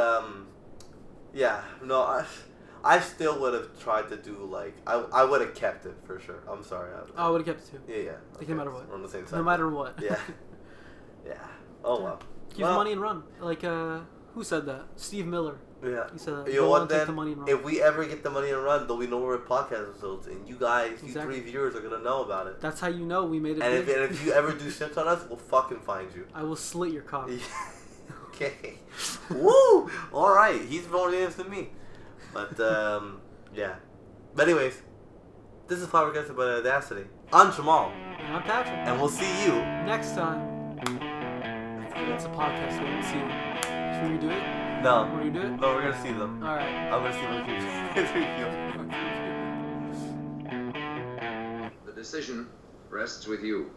no, I still would have tried to do, like, I would have kept it, for sure. I'm sorry. I would have kept it, too. Yeah. Like, no matter what. We're on the same side. No matter what. Yeah. Yeah. Oh, well. Keep the money and run. Like, who said that? Steve Miller. Yeah. He said that. You know what, take then? the money and run. If we ever get the money and run, there'll be no more podcast episodes, and you guys, you 3 viewers, are going to know about it. That's how you know we made it And big. if you ever do shit on us, we'll fucking find you. I will slit your cock. Okay. Woo! Alright, he's more names than me. But, yeah. But anyways, this is Flabbergasted by Audacity. I'm Jamal. And I'm Patrick. And we'll see you next time. It's a podcast, so we'll see you. Should we do it? No. Will you do it? No, we're gonna see them. Alright. I'm gonna see them. The decision rests with you.